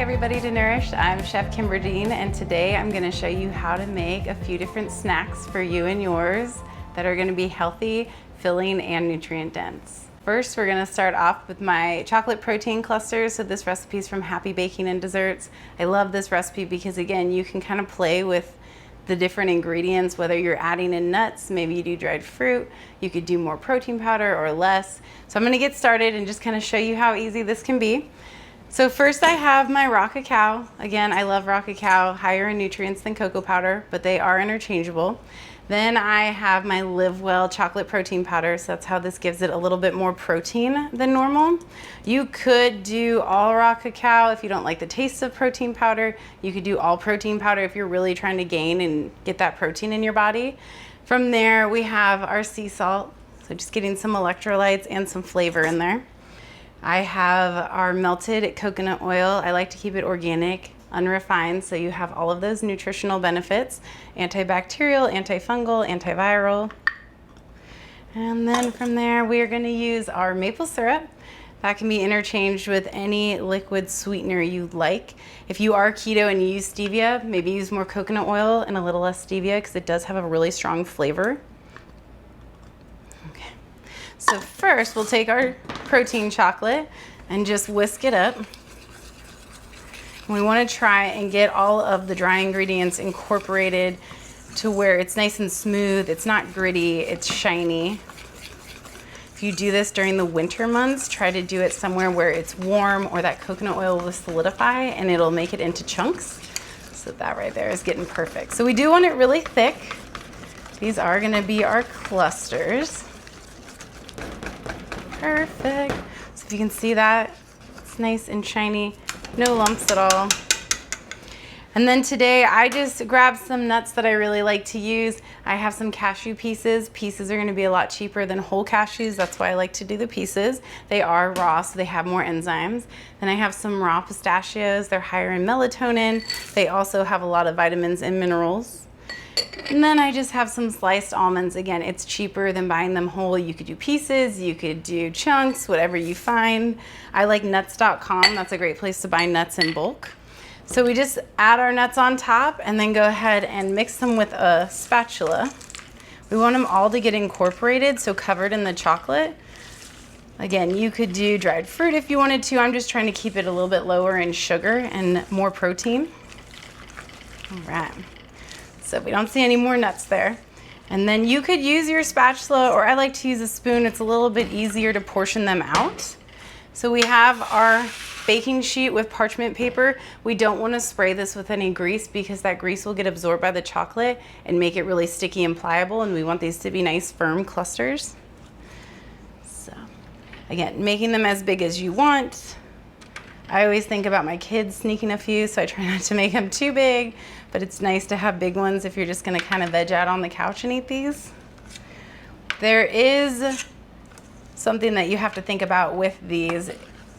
back, everybody, to Nourished. I'm Chef Kimber Dean, and today I'm going to show you how to make a few different snacks for you and yours that are going to be healthy, filling, and nutrient dense. First, we're going to start off with my chocolate protein clusters. So this recipe is from Happy Baking and Desserts. I love this recipe because, again, you can kind of play with the different ingredients, whether you're adding in nuts, maybe you do dried fruit, you could do more protein powder or less. So I'm going to get started and just kind of show you how easy this can be. So first I have my raw cacao. Again, I love raw cacao, higher in nutrients than cocoa powder, but they are interchangeable. Then I have my Live Well chocolate protein powder, so that's how this gives it a little bit more protein than normal. You could do all raw cacao if you don't like the taste of protein powder. You could do all protein powder if you're really trying to gain and get that protein in your body. From there, we have our sea salt, so just getting some electrolytes and some flavor in there. I have our melted coconut oil. I like to keep it organic, unrefined, so you have all of those nutritional benefits: antibacterial, antifungal, antiviral. And then from there, we are going to use our maple syrup. That can be interchanged with any liquid sweetener you like. If you are keto and you use stevia, maybe use more coconut oil and a little less stevia because it does have a really strong flavor. Okay. So first, we'll take our protein chocolate and just whisk it up. We want to try and get all of the dry ingredients incorporated to where it's nice and smooth, it's not gritty, it's shiny. If you do this during the winter months, try to do it somewhere where it's warm or that coconut oil will solidify and it'll make it into chunks. So that right there is getting perfect. So we do want it really thick. These are going to be our clusters. Perfect. So if you can see that, it's nice and shiny, no lumps at all. And then today I just grabbed some nuts that I really like to use. I have some cashew pieces. Pieces are going to be a lot cheaper than whole cashews. That's why I like to do the pieces. They are raw, so they have more enzymes. Then I have some raw pistachios. They're higher in melatonin. They also have a lot of vitamins and minerals. And then I just have some sliced almonds. Again, it's cheaper than buying them whole. You could do pieces, you could do chunks, whatever you find. I like nuts.com. That's a great place to buy nuts in bulk. So we just add our nuts on top and then go ahead and mix them with a spatula. We want them all to get incorporated, so covered in the chocolate. Again, you could do dried fruit if you wanted to. I'm just trying to keep it a little bit lower in sugar and more protein. All right. So we don't see any more nuts there. And then you could use your spatula, or I like to use a spoon. It's a little bit easier to portion them out. So we have our baking sheet with parchment paper. We don't want to spray this with any grease because that grease will get absorbed by the chocolate and make it really sticky and pliable, and we want these to be nice firm clusters. So again, making them as big as you want. I always think about my kids sneaking a few, so I try not to make them too big, but it's nice to have big ones if you're just going to kind of veg out on the couch and eat these. There is something that you have to think about with these.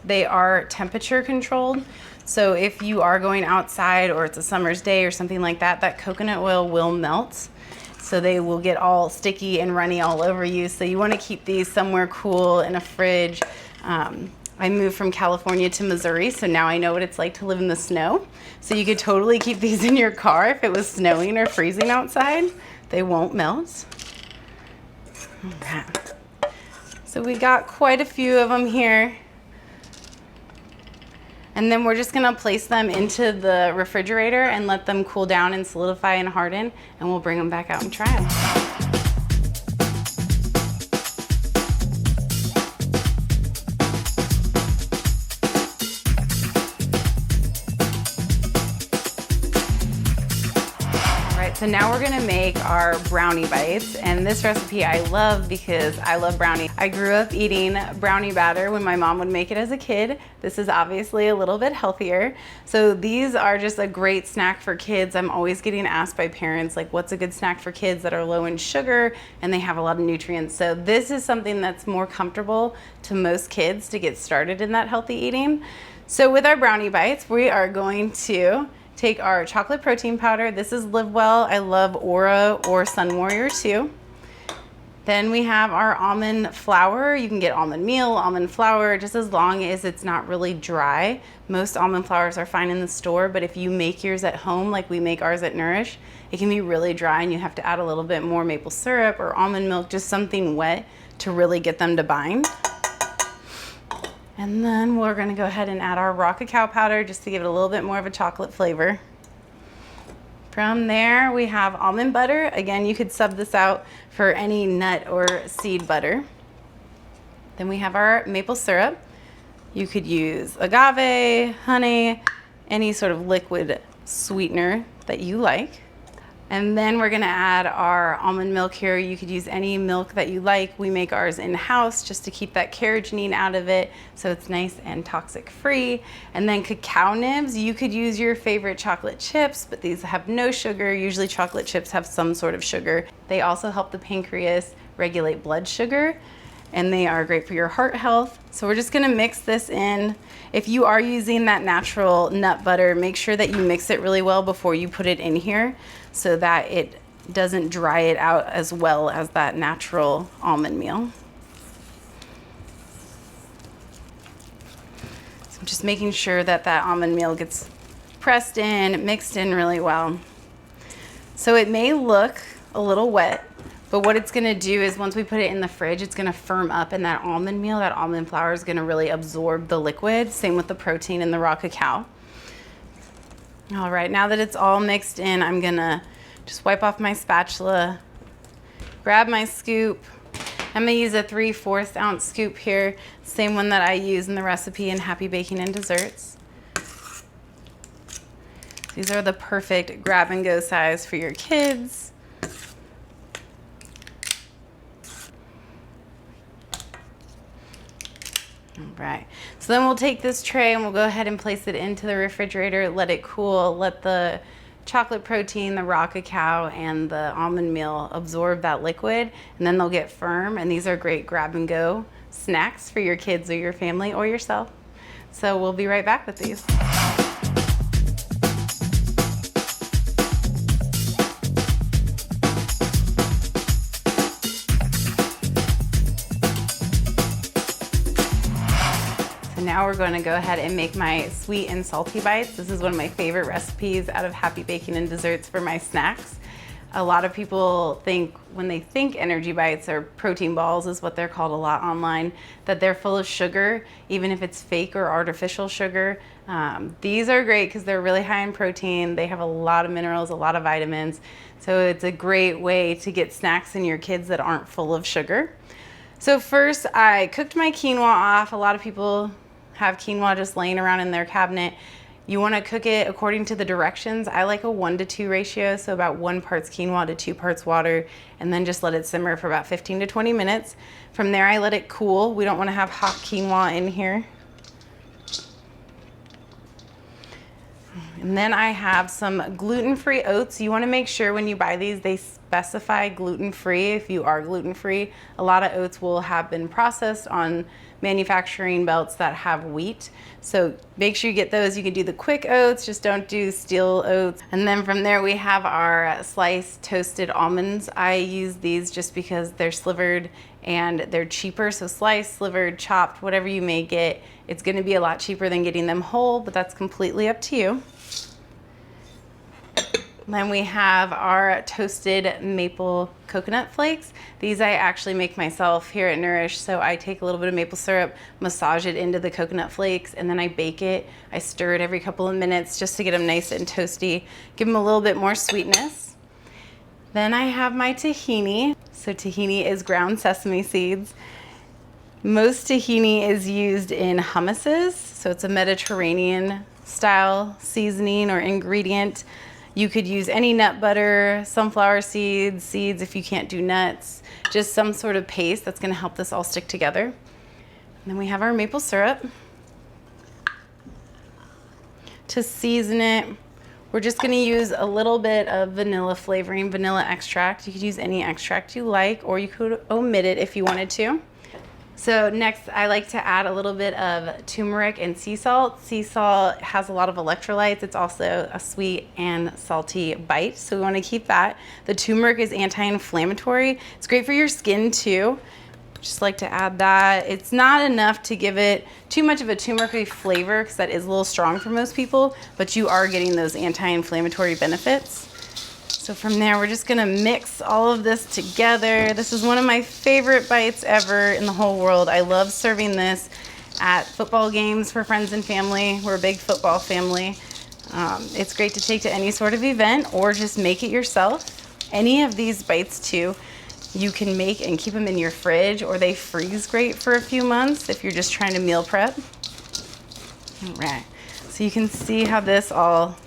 They are temperature controlled. So if you are going outside or it's a summer's day or something like that, that coconut oil will melt. So they will get all sticky and runny all over you. So you want to keep these somewhere cool in a fridge. I moved from California to Missouri, so now I know what it's like to live in the snow. So you could totally keep these in your car if it was snowing or freezing outside. They won't melt. Okay. So we got quite a few of them here. And then we're just gonna place them into the refrigerator and let them cool down and solidify and harden, and we'll bring them back out and try them. So now we're gonna make our brownie bites, and this recipe I love because I love brownie. I grew up eating brownie batter when my mom would make it as a kid. This is obviously a little bit healthier. So these are just a great snack for kids. I'm always getting asked by parents, like, what's a good snack for kids that are low in sugar and they have a lot of nutrients? So this is something that's more comfortable to most kids to get started in that healthy eating. So with our brownie bites, we are going to take our chocolate protein powder. This is Live Well. I love Aura or Sun Warrior too. Then we have our almond flour. You can get almond meal, almond flour, just as long as it's not really dry. Most almond flours are fine in the store, but if you make yours at home, like we make ours at Nourish, it can be really dry and you have to add a little bit more maple syrup or almond milk, just something wet to really get them to bind. And then we're gonna go ahead and add our raw cacao powder just to give it a little bit more of a chocolate flavor. From there, we have almond butter. Again, you could sub this out for any nut or seed butter. Then we have our maple syrup. You could use agave, honey, any sort of liquid sweetener that you like. And then we're gonna add our almond milk here. You could use any milk that you like. We make ours in-house just to keep that carrageenane out of it so it's nice and toxic free. And then cacao nibs, you could use your favorite chocolate chips, but these have no sugar. Usually chocolate chips have some sort of sugar. They also help the pancreas regulate blood sugar, and they are great for your heart health. So we're just gonna mix this in. If you are using that natural nut butter, make sure that you mix it really well before you put it in here so that it doesn't dry it out as well as that natural almond meal. So I'm just making sure that that almond meal gets pressed in, mixed in really well. So it may look a little wet, but what it's gonna do is once we put it in the fridge, it's gonna firm up, and that almond meal, that almond flour is gonna really absorb the liquid. Same with the protein in the raw cacao. All right, now that it's all mixed in, I'm gonna just wipe off my spatula, grab my scoop. I'm gonna use a 3/4 ounce scoop here, same one that I use in the recipe in Happy Baking and Desserts. These are the perfect grab and go size for your kids. All right, so then we'll take this tray and we'll go ahead and place it into the refrigerator, let it cool, let the chocolate protein, the raw cacao, and the almond meal absorb that liquid, and then they'll get firm, and these are great grab and go snacks for your kids or your family or yourself. So we'll be right back with these. Now we're going to go ahead and make my sweet and salty bites. This is one of my favorite recipes out of Happy Baking and Desserts for my snacks. A lot of people think, when they think energy bites or protein balls is what they're called a lot online, that they're full of sugar, even if it's fake or artificial sugar. These are great because they're really high in protein. They have a lot of minerals, a lot of vitamins. So it's a great way to get snacks in your kids that aren't full of sugar. So first I cooked my quinoa off. A lot of people have quinoa just laying around in their cabinet. You want to cook it according to the directions. I like a 1-to-2 ratio, so about 1 parts quinoa to 2 parts water, and then just let it simmer for about 15 to 20 minutes. From there, I let it cool. We don't want to have hot quinoa in here. And then I have some gluten-free oats. You want to make sure when you buy these, they specify gluten-free if you are gluten-free. A lot of oats will have been processed on manufacturing belts that have wheat. So make sure you get those. You can do the quick oats, just don't do steel oats. And then from there we have our sliced toasted almonds. I use these just because they're slivered and they're cheaper. So sliced, slivered, chopped, whatever you may get, it's gonna be a lot cheaper than getting them whole, but that's completely up to you. Then we have our toasted maple coconut flakes. These I actually make myself here at Nourish. So I take a little bit of maple syrup, massage it into the coconut flakes, and then I bake it. I stir it every couple of minutes just to get them nice and toasty, give them a little bit more sweetness. Then I have my tahini. So tahini is ground sesame seeds. Most tahini is used in hummuses. So it's a Mediterranean style seasoning or ingredient. You could use any nut butter, sunflower seeds if you can't do nuts, just some sort of paste that's gonna help this all stick together. And then we have our maple syrup. To season it, we're just gonna use a little bit of vanilla flavoring, vanilla extract. You could use any extract you like, or you could omit it if you wanted to. So next, I like to add a little bit of turmeric and sea salt. Sea salt has a lot of electrolytes. It's also a sweet and salty bite, so we want to keep that. The turmeric is anti-inflammatory. It's great for your skin too. Just like to add that. It's not enough to give it too much of a turmeric flavor because that is a little strong for most people, but you are getting those anti-inflammatory benefits. So from there, we're just gonna mix all of this together. This is one of my favorite bites ever in the whole world. I love serving this at football games for friends and family. We're a big football family. It's great to take to any sort of event or just make it yourself. Any of these bites too, you can make and keep them in your fridge, or they freeze great for a few months if you're just trying to meal prep. All right, so you can see how this all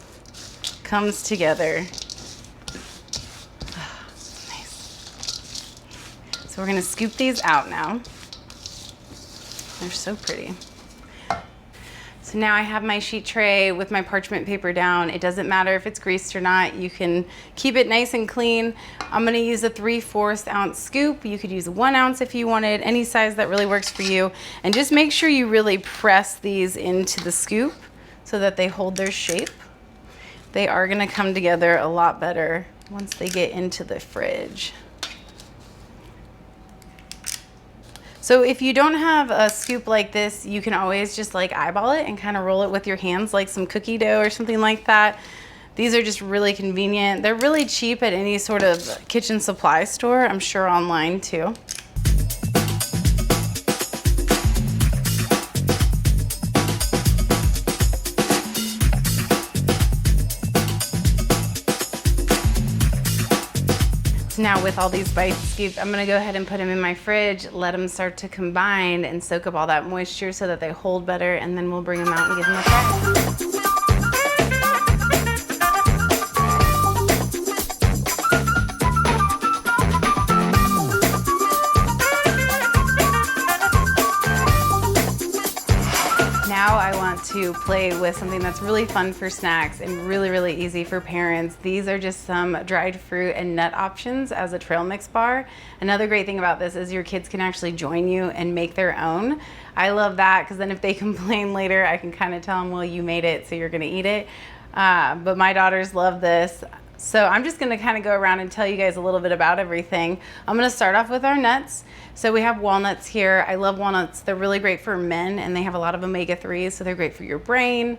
comes together. So we're gonna scoop these out now. They're so pretty. So now I have my sheet tray with my parchment paper down. It doesn't matter if it's greased or not. You can keep it nice and clean. I'm gonna use a 3/4 ounce scoop. You could use 1 ounce if you wanted, any size that really works for you. And just make sure you really press these into the scoop so that they hold their shape. They are gonna come together a lot better once they get into the fridge. So if you don't have a scoop like this, you can always just like eyeball it and kind of roll it with your hands like some cookie dough or something like that. These are just really convenient. They're really cheap at any sort of kitchen supply store, I'm sure online too. So now with all these bites scooped, I'm gonna go ahead and put them in my fridge, let them start to combine and soak up all that moisture so that they hold better, and then we'll bring them out and give them a try. Now I want to play with something that's really fun for snacks and really, really easy for parents. These are just some dried fruit and nut options as a trail mix bar. Another great thing about this is your kids can actually join you and make their own. I love that because then if they complain later, I can kind of tell them, well, you made it, so you're gonna eat it. But my daughters love this. So I'm just gonna kind of go around and tell you guys a little bit about everything. I'm gonna start off with our nuts. So we have walnuts here. I love walnuts. They're really great for men and they have a lot of omega-3s, so they're great for your brain.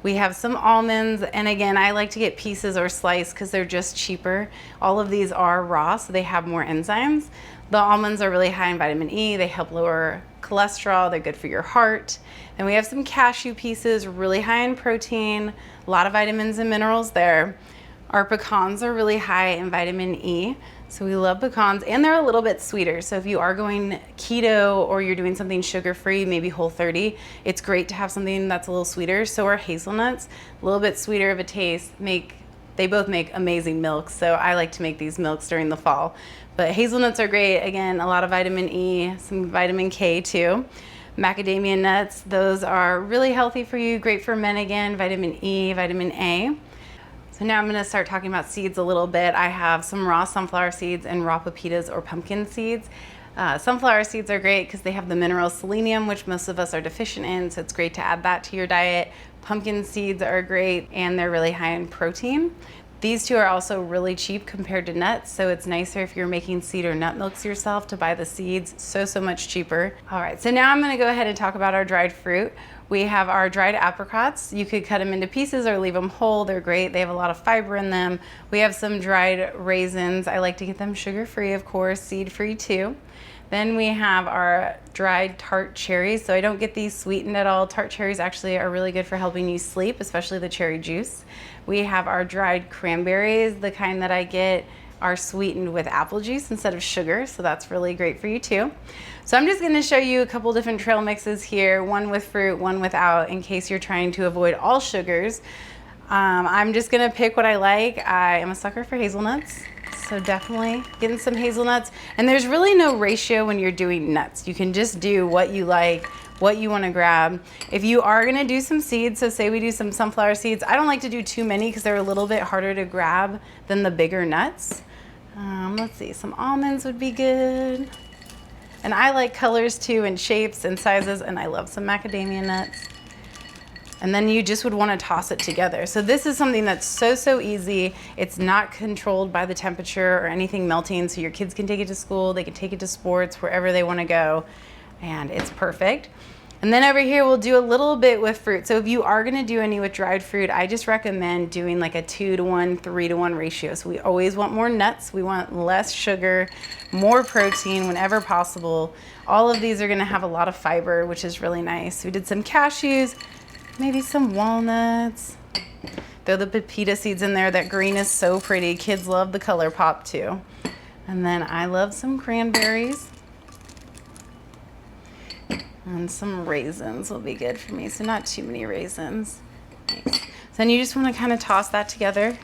We have some almonds, and again, I like to get pieces or slice because they're just cheaper. All of these are raw, so they have more enzymes. The almonds are really high in vitamin E. They help lower cholesterol. They're good for your heart. And we have some cashew pieces, really high in protein, a lot of vitamins and minerals there. Our pecans are really high in vitamin E, so we love pecans, and they're a little bit sweeter. So if you are going keto or you're doing something sugar-free, maybe Whole30, it's great to have something that's a little sweeter. So are hazelnuts, a little bit sweeter of a taste. They both make amazing milks, so I like to make these milks during the fall. But hazelnuts are great. Again, a lot of vitamin E, some vitamin K too. Macadamia nuts, those are really healthy for you, great for men again, vitamin E, vitamin A. So now I'm gonna start talking about seeds a little bit. I have some raw sunflower seeds and raw pepitas or pumpkin seeds. Sunflower seeds are great because they have the mineral selenium, which most of us are deficient in, so it's great to add that to your diet. Pumpkin seeds are great and they're really high in protein. These two are also really cheap compared to nuts, so it's nicer if you're making seed or nut milks yourself to buy the seeds, so much cheaper. All right, so now I'm gonna go ahead and talk about our dried fruit. We have our dried apricots. You could cut them into pieces or leave them whole. They're great. They have a lot of fiber in them. We have some dried raisins. I like to get them sugar-free, of course, seed-free too. Then we have our dried tart cherries. So I don't get these sweetened at all. Tart cherries actually are really good for helping you sleep, especially the cherry juice. We have our dried cranberries. The kind that I get are sweetened with apple juice instead of sugar, so that's really great for you too. So I'm just gonna show you a couple different trail mixes here, one with fruit, one without, in case you're trying to avoid all sugars. I'm just gonna pick what I like. I am a sucker for hazelnuts, so definitely getting some hazelnuts. And there's really no ratio when you're doing nuts. You can just do what you like, what you wanna grab. If you are gonna do some seeds, so say we do some sunflower seeds, I don't like to do too many because they're a little bit harder to grab than the bigger nuts. Let's see, some almonds would be good. And And I like colors too, and shapes and sizes, and I love some macadamia nuts. And then you just would want to toss it together. So this is something that's so easy. It's not controlled by the temperature or anything melting, so your kids can take it to school, they can take it to sports, wherever they want to go, and it's perfect. And then over here, we'll do a little bit with fruit. So if you are gonna do any with dried fruit, I just recommend doing like a 2-to-1, 3-to-1 ratio. So we always want more nuts, we want less sugar, more protein whenever possible. All of these are gonna have a lot of fiber, which is really nice. We did some cashews, maybe some walnuts. Throw the pepita seeds in there. That green is so pretty. Kids love the color pop too. And then I love some cranberries. And some raisins will be good for me, so not too many raisins. Nice. So then you just want to kind of toss that together.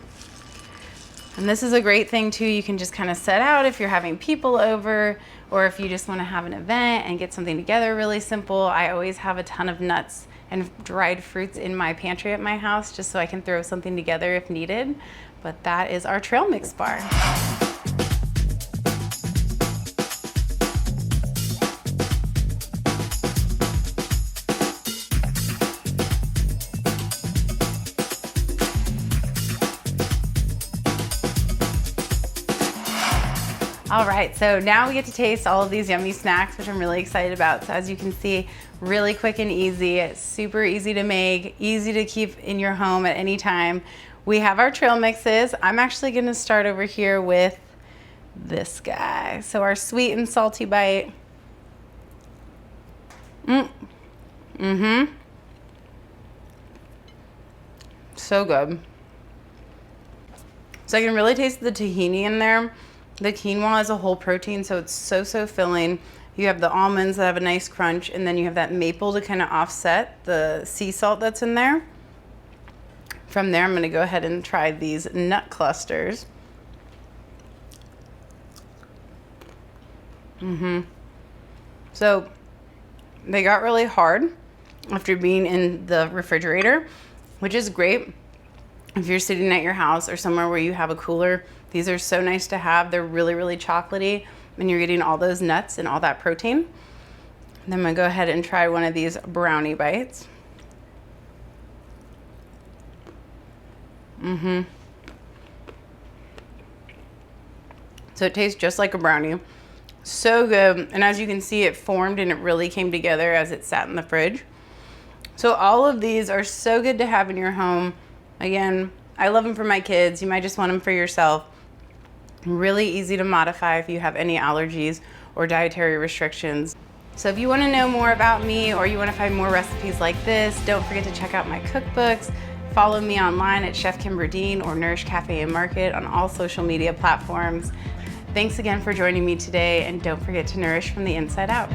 And this is a great thing too. You can just kind of set out if you're having people over, or if you just want to have an event and get something together really simple. I always have a ton of nuts and dried fruits in my pantry at my house, just so I can throw something together if needed. But that is our trail mix bar. All right, so now we get to taste all of these yummy snacks, which I'm really excited about. So as you can see, really quick and easy. It's super easy to make, easy to keep in your home at any time. We have our trail mixes. I'm actually gonna start over here with this guy. So our sweet and salty bite. So good. So I can really taste the tahini in there. The quinoa is a whole protein, so it's so filling. You have the almonds that have a nice crunch, and then you have that maple to kind of offset the sea salt that's in there. From there, I'm gonna go ahead and try these nut clusters. So they got really hard after being in the refrigerator, which is great if you're sitting at your house or somewhere where you have a cooler. These are so nice to have. They're really chocolatey, and you're getting all those nuts and all that protein. And then I'm gonna go ahead and try one of these brownie bites. So it tastes just like a brownie. So good. And as you can see, it formed and it really came together as it sat in the fridge. So all of these are so good to have in your home. Again, I love them for my kids. You might just want them for yourself. Really easy to modify if you have any allergies or dietary restrictions. So if you want to know more about me, or you want to find more recipes like this, don't forget to check out my cookbooks. Follow me online at Chef Kimber Dean or Nourished Cafe and Market on all social media platforms. Thanks again for joining me today, and don't forget to nourish from the inside out.